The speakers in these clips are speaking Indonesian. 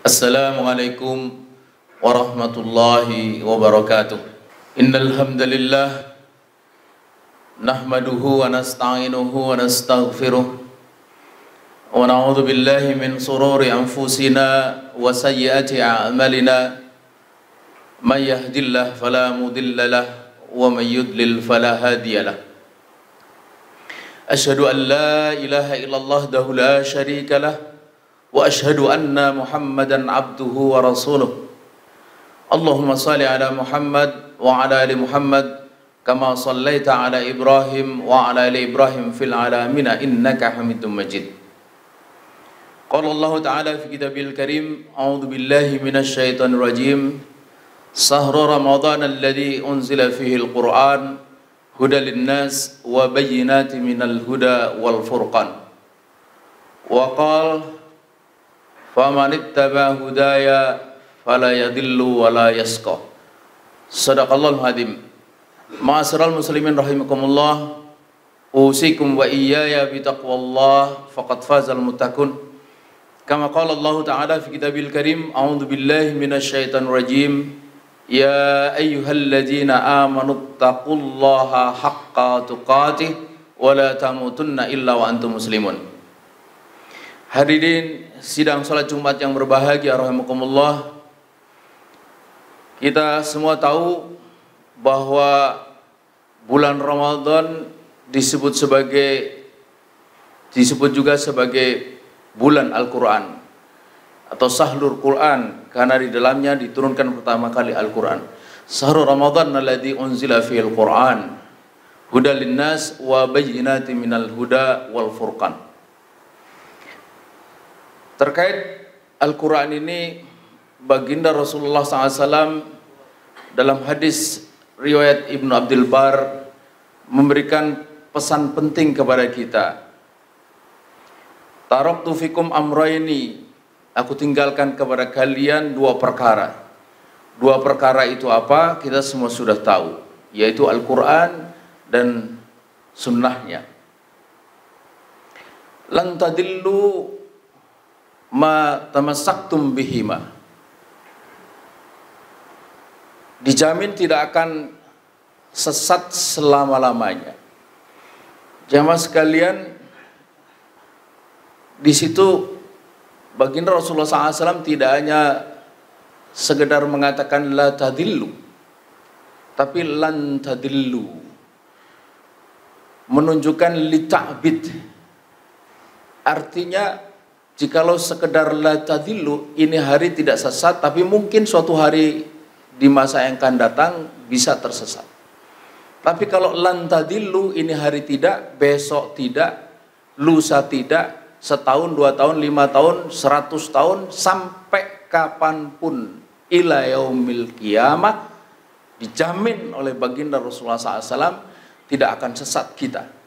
Assalamualaikum warahmatullahi wabarakatuh. Innal hamdalillah nahmaduhu wa nasta'inuhu wa nastaghfiruh wa na'udzu billahi min shururi anfusina wa sayyiati a'malina. May yahdihillahu fala mudilla lahu wa may yudlil fala hadiya lahu. Asyhadu an la ilaha illallah wahdahu la syarika lahu wa asyhadu anna Muhammadan abduhu wa rasuluh. Allahumma salli ala Muhammad wa ala ali Muhammad kama sallaita ala Ibrahim wa ala ali Ibrahim fil alamin innaka Hamidum Majid. Qala Allah Ta'ala fi kitabil karim, a'udzu billahi minasy syaithanir rajim. Shahru Ramadan alladzi unzila fihi al-Qur'an hudan lin-nas wa bayyinatin minal huda wal furqan. Wa qala faman ittaba hudaya fala yadillu wala yasqa. Shadaqallahul azim. Ma'asyiral muslimin rahimakumullah, usikum wa iyaya bi taqwallah faqad fazal muttaqun. Kama qala Allah Ta'ala fi kitabil karim, a'udzu billahi minasy syaithanir rajim. Ya ayyuhalladzina amanu taqullaha haqqa tuqatih wa la tamutunna illa wa antum muslimun. Hadirin sidang salat Jumat yang berbahagia rahimakumullah, kita semua tahu bahwa bulan Ramadan disebut juga sebagai bulan Al-Qur'an atau Sahrul Qur'an, karena di dalamnya diturunkan pertama kali Al-Qur'an. Sahrul Ramadan alladzi unzila fihil Qur'an hudan linnas wa bayyinatin minal huda wal furqan. Terkait Al-Quran ini, baginda Rasulullah SAW dalam hadis riwayat Ibnu Abdul Bar memberikan pesan penting kepada kita. Taraktu fikum amrayni, aku tinggalkan kepada kalian dua perkara. Dua perkara itu apa? Kita semua sudah tahu, yaitu Al-Quran dan sunnahnya. Lan tadillu ma tamassaktum bihima, dijamin tidak akan sesat selama-lamanya. Jamaah sekalian, di situ baginda Rasulullah SAW tidak hanya sekedar mengatakan la tadillu, tapi lan tadillu, menunjukkan li ta'bid. Artinya, jikalau sekedar la tadillu, ini hari tidak sesat, tapi mungkin suatu hari di masa yang akan datang bisa tersesat. Tapi kalau lan tadillu, ini hari tidak, besok tidak, lusa tidak, setahun, 2 tahun, 5 tahun, 100 tahun, sampai kapanpun, ila yaumil qiyamah, dijamin oleh baginda Rasulullah SAW tidak akan sesat kita.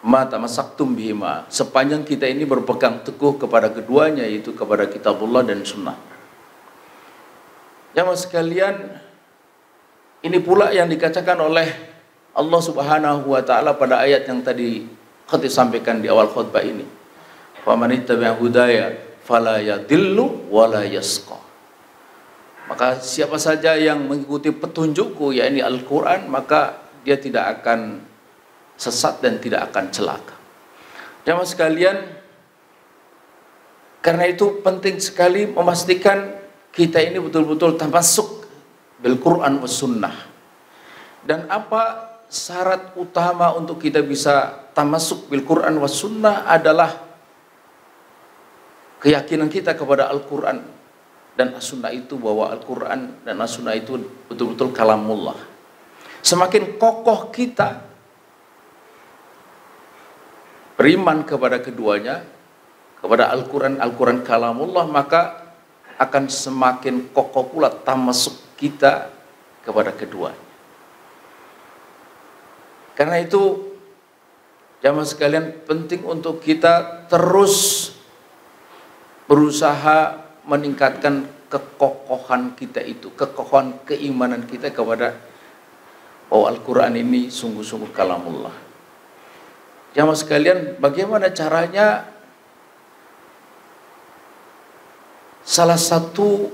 Ma tamassaktum bihima, sepanjang kita ini berpegang teguh kepada keduanya, yaitu kepada kitabullah dan sunnah. Jamaah sekalian, ini pula yang dikatakan oleh Allah Subhanahu wa Ta'ala pada ayat yang tadi khatib sampaikan di awal khutbah ini. Faman ittaba'a hudaya fala yadillu wala yasqa. Maka siapa saja yang mengikuti petunjukku, yakni Al-Quran, maka dia tidak akan sesat dan tidak akan celaka. Jamaah sekalian, karena itu penting sekali memastikan kita ini betul-betul tamassuk bil Quran was sunnah. Dan apa syarat utama untuk kita bisa tamassuk bil Quran was sunnah adalah keyakinan kita kepada Al-Quran dan As-Sunnah itu, bahwa Al-Quran dan As-Sunnah itu betul-betul kalamullah. Semakin kokoh kita beriman kepada keduanya, kepada Al-Quran, Al-Quran kalamullah, maka akan semakin kokoh pula tamasuk kita kepada keduanya. Karena itu, jamaah sekalian, penting untuk kita terus berusaha meningkatkan kekokohan kita itu, kekokohan keimanan kita kepada bahwa Al-Quran ini sungguh-sungguh kalamullah. Jamaah sekalian, bagaimana caranya Salah satu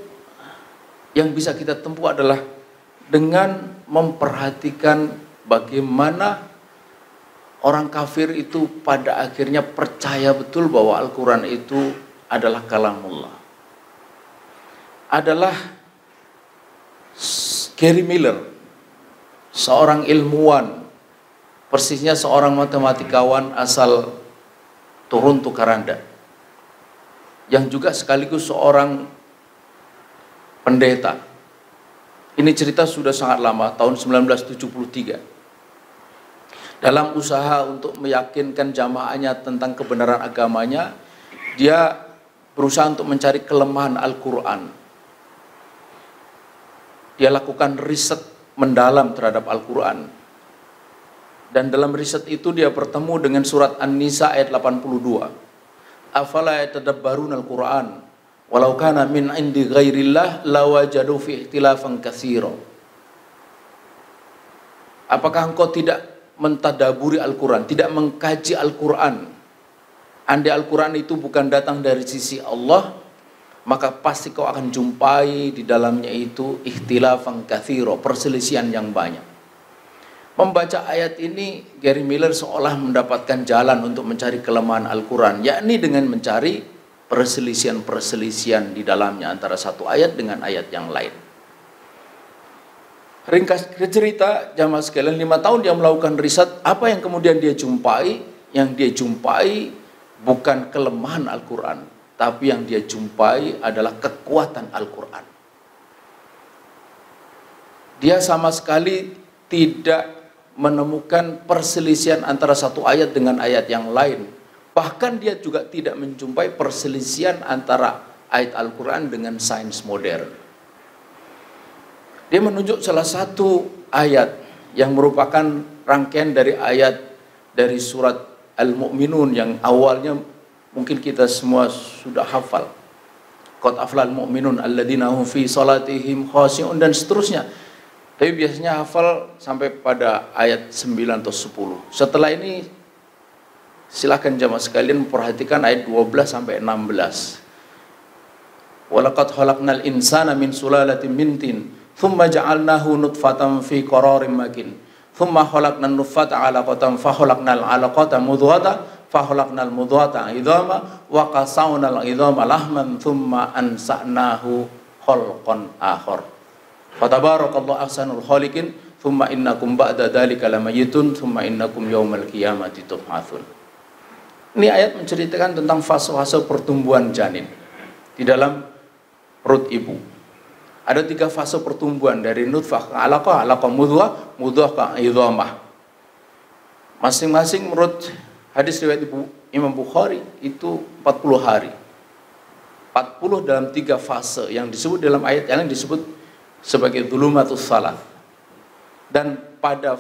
yang bisa kita tempuh adalah dengan memperhatikan bagaimana orang kafir itu pada akhirnya percaya betul bahwa Al-Quran itu adalah kalamullah. Adalah Gary Miller, seorang ilmuwan, persisnya seorang matematikawan asal Toronto, Kanada, yang juga sekaligus seorang pendeta. Ini cerita sudah sangat lama, tahun 1973. Dalam usaha untuk meyakinkan jamaahnya tentang kebenaran agamanya, dia berusaha untuk mencari kelemahan Al-Quran. Dia lakukan riset mendalam terhadap Al-Quran. Dan dalam riset itu dia bertemu dengan surat An-Nisa ayat 82. Afala yatadabbaruna al-Qur'an walau kana min indi ghairillah lawajadu fi ikhtilafan katsira. Apakah engkau tidak mentadaburi Al-Quran, tidak mengkaji Al-Quran? Andai Al-Quran itu bukan datang dari sisi Allah, maka pasti kau akan jumpai di dalamnya itu ikhtilafan katsira, perselisihan yang banyak. Membaca ayat ini, Gary Miller seolah mendapatkan jalan untuk mencari kelemahan Al-Quran, yakni dengan mencari perselisihan-perselisihan di dalamnya antara satu ayat dengan ayat yang lain. Ringkas cerita, jamaah sekalian, 5 tahun dia melakukan riset. Apa yang kemudian dia jumpai? Yang dia jumpai bukan kelemahan Al-Quran, tapi yang dia jumpai adalah kekuatan Al-Quran. Dia sama sekali tidak menemukan perselisihan antara satu ayat dengan ayat yang lain. Bahkan dia juga tidak menjumpai perselisihan antara ayat Al-Quran dengan sains modern. Dia menunjuk salah satu ayat yang merupakan rangkaian dari ayat dari surat Al-Mu'minun yang awalnya mungkin kita semua sudah hafal. Qad aflal mu'minun alladzina hum fi salatihim khashi'un dan seterusnya. Tapi biasanya hafal sampai pada ayat 9 atau 10. Setelah ini silakan jamaah sekalian memperhatikan ayat 12 sampai 16. Walaqad khalaqnal insana min sulalatin min tin, thumma ja'alnahu nutfatan fi qararin makin. Thumma khalaqnan nutfata 'alaqatan fa khalaqnal 'alaqata mudghatan fa khalaqnal mudghata 'idhama wa qasawnal 'idhama lahman thumma ansa'nahu khalqan akhar. Fatabarakallahu ahsanul khaliqin, thumma innakum ba'da dzalika lamayitun, thumma innakum yaumal qiyamati tub'atsun. Ini ayat menceritakan tentang fase-fase pertumbuhan janin di dalam perut ibu. Ada 3 fase pertumbuhan, dari nutfah ke alaqah, alaqah mudghah, mudghah ke idhamah. Masing-masing menurut hadis riwayat Imam Bukhari itu 40 hari. 40 dalam 3 fase yang disebut dalam ayat yang disebut sebagai dhulumatus salat. Dan pada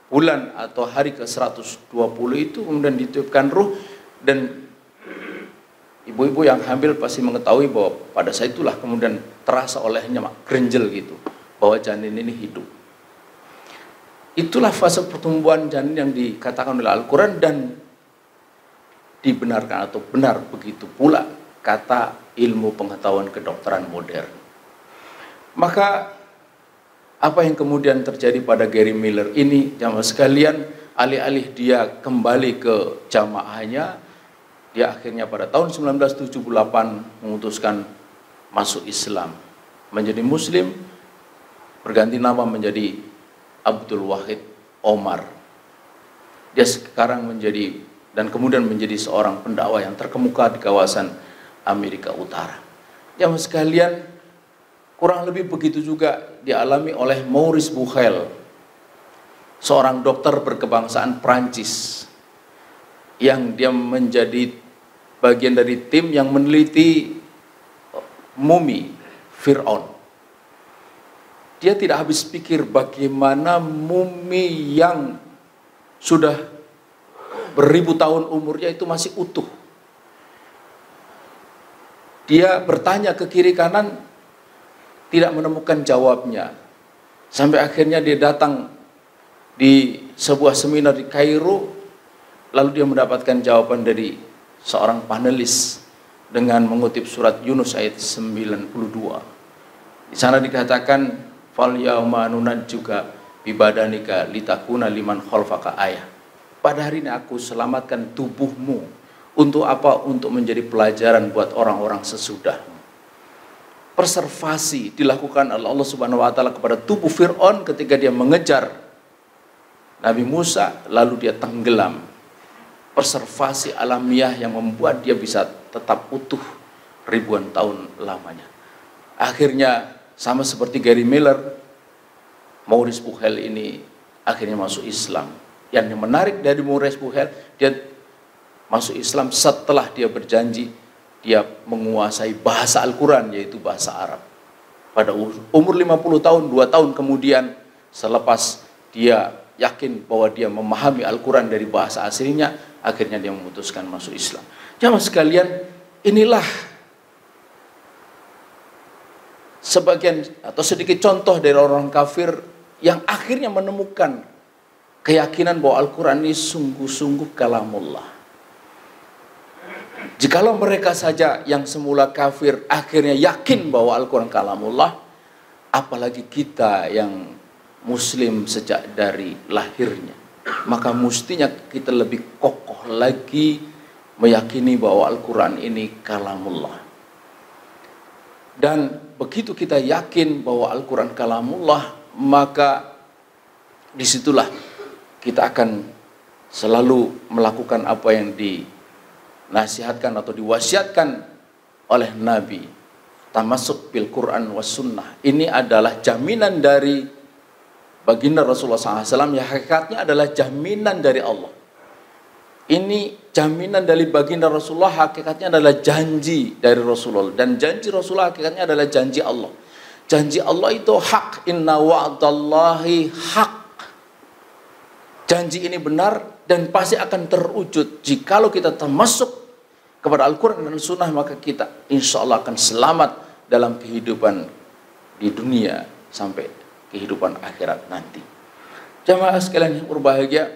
bulan atau hari ke-120 itu kemudian ditiupkan ruh, dan ibu-ibu yang hamil pasti mengetahui bahwa pada saat itulah kemudian terasa olehnya kerinjel gitu, bahwa janin ini hidup. Itulah fase pertumbuhan janin yang dikatakan oleh Al-Quran, dan dibenarkan atau benar begitu pula kata ilmu pengetahuan kedokteran modern. Maka apa yang kemudian terjadi pada Gary Miller ini, jamaah sekalian, alih-alih dia kembali ke jamaahnya, dia akhirnya pada tahun 1978 memutuskan masuk Islam, menjadi Muslim, berganti nama menjadi Abdul Wahid Omar. Dia sekarang menjadi dan kemudian menjadi seorang pendakwah yang terkemuka di kawasan Amerika Utara. Jamaah sekalian, kurang lebih begitu juga dialami oleh Maurice Bucaille, seorang dokter berkebangsaan Prancis, yang dia menjadi bagian dari tim yang meneliti mumi Fir'aun. Dia tidak habis pikir bagaimana mumi yang sudah beribu tahun umurnya itu masih utuh. Dia bertanya ke kiri kanan, tidak menemukan jawabnya. Sampai akhirnya dia datang di sebuah seminar di Kairo, lalu dia mendapatkan jawaban dari seorang panelis dengan mengutip surat Yunus ayat 92. Di sana dikatakan fal yauma nunajjuka bibadanika litakuna liman khalfaka ayah. Pada hari ini aku selamatkan tubuhmu. Untuk apa? Untuk menjadi pelajaran buat orang-orang sesudahmu. Preservasi dilakukan oleh Allah Subhanahu wa taala kepada tubuh Fir'aun ketika dia mengejar Nabi Musa, lalu dia tenggelam. Preservasi alamiah yang membuat dia bisa tetap utuh ribuan tahun lamanya. Akhirnya sama seperti Gary Miller, Maurice Bucaille ini akhirnya masuk Islam. Yang menarik dari Maurice Bucaille, dia masuk Islam setelah dia berjanji dia menguasai bahasa Al-Quran, yaitu bahasa Arab. Pada umur 50 tahun, 2 tahun kemudian, selepas dia yakin bahwa dia memahami Al-Quran dari bahasa aslinya, akhirnya dia memutuskan masuk Islam. Jamaah sekalian, inilah sebagian atau sedikit contoh dari orang kafir yang akhirnya menemukan keyakinan bahwa Al-Quran ini sungguh-sungguh kalamullah. Jikalau mereka saja yang semula kafir akhirnya yakin bahwa Al-Quran kalamullah, apalagi kita yang muslim sejak dari lahirnya, maka mestinya kita lebih kokoh lagi meyakini bahwa Al-Quran ini kalamullah. Dan begitu kita yakin bahwa Al-Quran kalamullah, maka disitulah kita akan selalu melakukan apa yang dinasihatkan atau diwasiatkan oleh Nabi. Tamasuk bil Quran was sunnah. Ini adalah jaminan dari baginda Rasulullah SAW, yang hakikatnya adalah jaminan dari Allah. Ini jaminan dari baginda Rasulullah, hakikatnya adalah janji dari Rasulullah. Dan janji Rasulullah hakikatnya adalah janji Allah. Janji Allah itu hak. Inna wa'dallahi hak. Janji ini benar dan pasti akan terwujud. Jikalau kita termasuk kepada Al-Quran dan Sunnah, maka kita insya Allah akan selamat dalam kehidupan di dunia sampai kehidupan akhirat nanti. Jamaah sekalian yang berbahagia,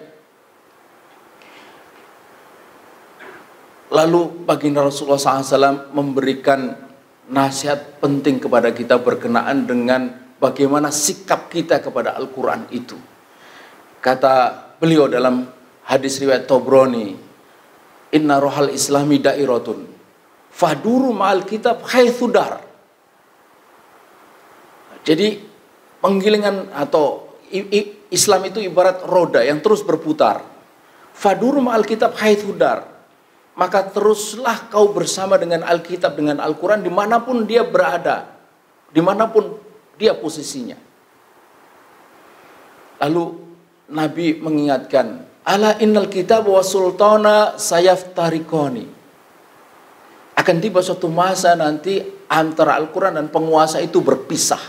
lalu baginda Rasulullah SAW memberikan nasihat penting kepada kita berkenaan dengan bagaimana sikap kita kepada Al-Quran itu. Kata beliau dalam hadis riwayat Tabrani, inna rohal islami dairatun faduru ma'al kitab haithudar. Jadi penggilingan atau Islam itu ibarat roda yang terus berputar. Faduru ma'al kitab haithudar. Maka teruslah kau bersama dengan Alkitab, dengan Al-Quran, dimanapun dia berada, dimanapun dia posisinya. Lalu Nabi mengingatkan, ala innal kitab wa sultana sayaftarikoni. Akan tiba suatu masa nanti antara Al-Quran dan penguasa itu berpisah.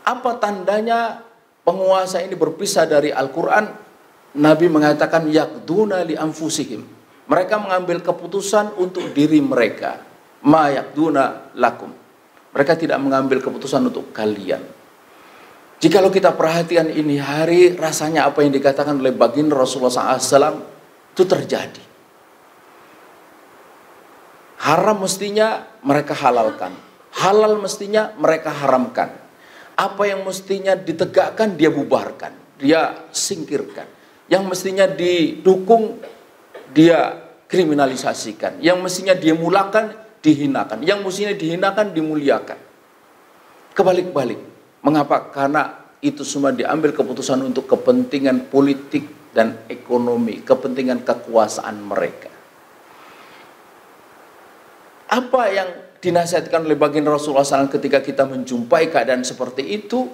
Apa tandanya penguasa ini berpisah dari Al-Quran? Nabi mengatakan yakduna li anfusihim. Mereka mengambil keputusan untuk diri mereka. Ma yakduna lakum. Mereka tidak mengambil keputusan untuk kalian. Jikalau kita perhatikan ini hari, rasanya apa yang dikatakan oleh baginda Rasulullah SAW itu terjadi. Haram mestinya mereka halalkan. Halal mestinya mereka haramkan. Apa yang mestinya ditegakkan dia bubarkan. Dia singkirkan. Yang mestinya didukung dia kriminalisasikan. Yang mestinya dia mulakan dihinakan. Yang mestinya dihinakan dimuliakan. Kebalik-balik. Mengapa? Karena itu semua diambil keputusan untuk kepentingan politik dan ekonomi, kepentingan kekuasaan mereka. Apa yang dinasihatkan oleh baginda Rasulullah SAW ketika kita menjumpai keadaan seperti itu?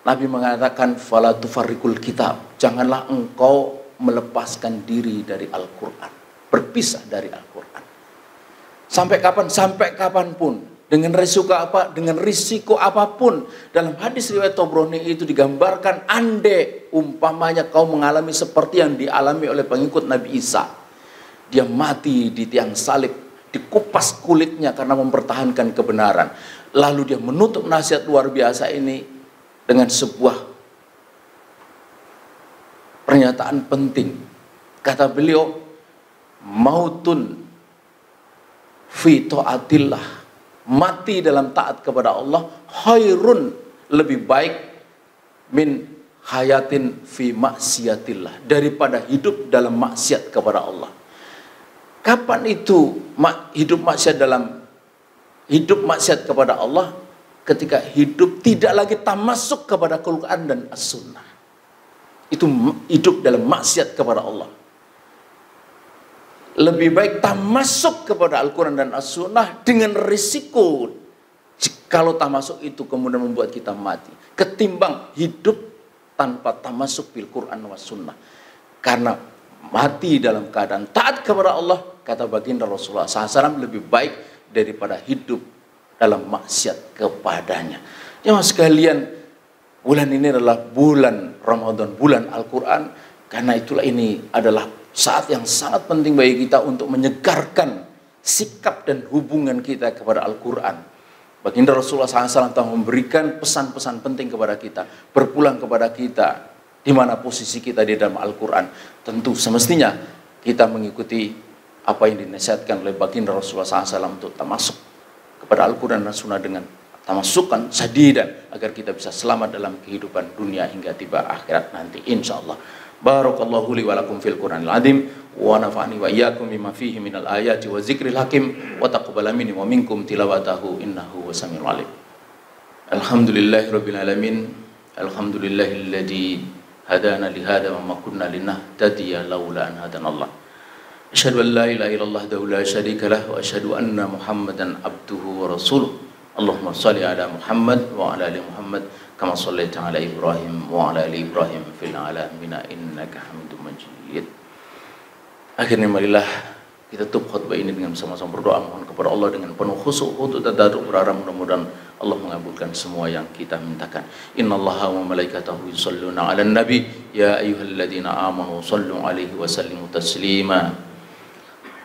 Nabi mengatakan, fala tufarriqul kitab. Janganlah engkau melepaskan diri dari Al-Quran, berpisah dari Al-Quran. Sampai kapan? Sampai kapanpun. Dengan risiko apa? Dengan risiko apapun. Dalam hadis riwayat Tabrani itu digambarkan, andai umpamanya kau mengalami seperti yang dialami oleh pengikut Nabi Isa. Dia mati di tiang salib, dikupas kulitnya karena mempertahankan kebenaran. Lalu dia menutup nasihat luar biasa ini dengan sebuah pernyataan penting. Kata beliau, mautun fi taatillah, mati dalam taat kepada Allah, khairun, lebih baik, min hayatin fi maksiatillah, daripada hidup dalam maksiat kepada Allah. Kapan itu hidup maksiat kepada Allah? Ketika hidup tidak lagi tamasuk kepada Quran dan As-Sunnah. Itu hidup dalam maksiat kepada Allah. Lebih baik tamasuk kepada Al-Quran dan As-Sunnah dengan risiko kalau tamasuk itu kemudian membuat kita mati, ketimbang hidup tanpa tamasuk bil Quran wa Sunnah. Karena mati dalam keadaan taat kepada Allah, kata baginda Rasulullah SAW, lebih baik daripada hidup dalam maksiat kepadanya. Yang sekalian, bulan ini adalah bulan Ramadan, bulan Al-Quran. Karena itulah ini adalah saat yang sangat penting bagi kita untuk menyegarkan sikap dan hubungan kita kepada Al-Quran. Baginda Rasulullah SAW telah memberikan pesan-pesan penting kepada kita, berpulang kepada kita, di mana posisi kita di dalam Al-Quran. Tentu semestinya kita mengikuti apa yang dinasihatkan oleh baginda Rasulullah SAW untuk tamasuk kepada Al-Quran dan Sunnah dengan tamasukan sadidan, agar kita bisa selamat dalam kehidupan dunia hingga tiba akhirat nanti, insyaallah. Barakallahu li wa lakum fil Qur'anil azim wa nafa'ani wa iyyakum bima fihi minal ayati wa zikril hakim wa taqabbal minni wa minkum tilawatahu innahu wasamiul alim. Alhamdulillahirabbil alamin. Alhamdulillahilladzi hadana li hadza wa ma kunna linahtadiya laula an hadanallah. Asyhadu an la ilaha illallah la syarika lah wa asyhadu anna Muhammadan abduhu wa rasuluh. Allahumma shalli ala Muhammad wa ala ali Muhammad kama shallaita ala Ibrahim wa ala ali Ibrahim fil alamin innaka Hamidum Majid. Akhirnya marilah kita tutup khutbah ini dengan sama-sama berdoa, mohon kepada Allah dengan penuh khusyuk, hudud tadarruk, berharap mudah-mudahan Allah mengabulkan semua yang kita mintakan. Innallaha wa malaikatahu yusholluna 'alan nabi ya ayyuhalladzina amanu shallu 'alaihi wa sallimu taslima.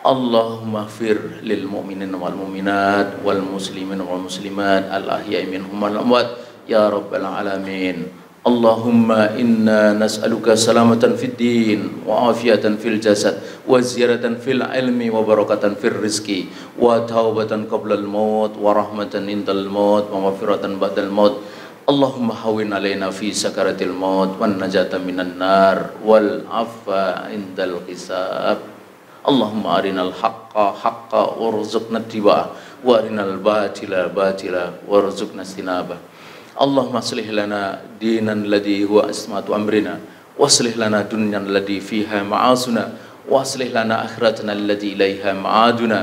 Allahumma ighfir lil mu'minin wal mu'minat wal muslimin wal muslimat al ahya'i minhum wal amwat ya rabbal alamin. Allahumma inna nas'aluka salamatan fid din wa afiyatan fil jasad wa ziyaratan fil ilmi wa barakatan fil rizqi wa taubatan qabla al maut wa rahmatan indal maut wa maghfiratan ba'dal maut. Allahumma hawwin alaina fi sakaratil maut wan najata minan nar wal afwa indal hisab. Allahumma arinal haqqa haqqa warzuqna ittiba'ah wa arinal batila batila warzuqna istinabah. Allahumma aslih lana dinan ladhi huwa ismatu amrina wa aslih lana dunyan ladhi fiha ma'asuna wa aslih lana akhiratana alladhi ilaiha ma'aduna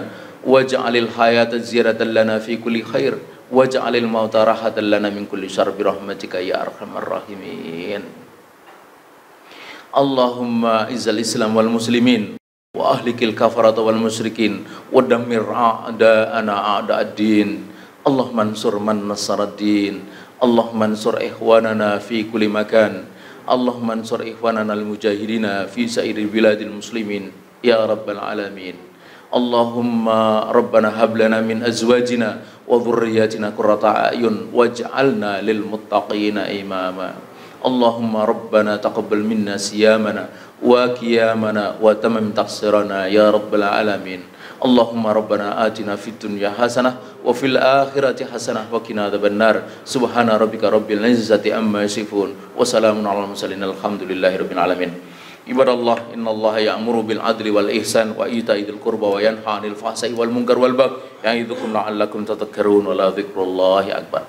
waj'alil hayata ziyaratan lana fi kulli khair waj'alil mauta rahatan lana min kulli syarr bi rahmatika ya arhamar rahimin. Allahumma izzal islam wal muslimin wa ahlikil kafarata wal musyrikin wa dammir a'da'ana a'da'ad-din. Allahumma ansur man nasaraddin. Allahumma ansur ikhwanana fi kulli makan. Allahumma ansur ikhwanana al-mujahidina fi sa'iri biladil muslimin ya rabbal alamin. Allahumma rabbana hab lana min azwajina wa dhurriyyatina qurrata a'yun waj'alna lil muttaqina imama. Allahumma rabbana taqabbal minna siyamana wa qiyamana wa tamam taqsirana ya rabbal alamin. Allahumma rabbana atina fid dunya hasanah wa fil akhirati hasanah wa qina adzabannar. Subhana rabbika rabbil izzati amma yasifun wa salamun alal mursalin alhamdulillahi rabbil alamin. Ibadallah, innallaha ya'muru bil adli wal ihsan wa ita'i dzil qurba wa yanha 'anil fahsai wal munkar wal baghi ya'idzukum la'allakum tadhakkarun wa la dzikrullahi akbar.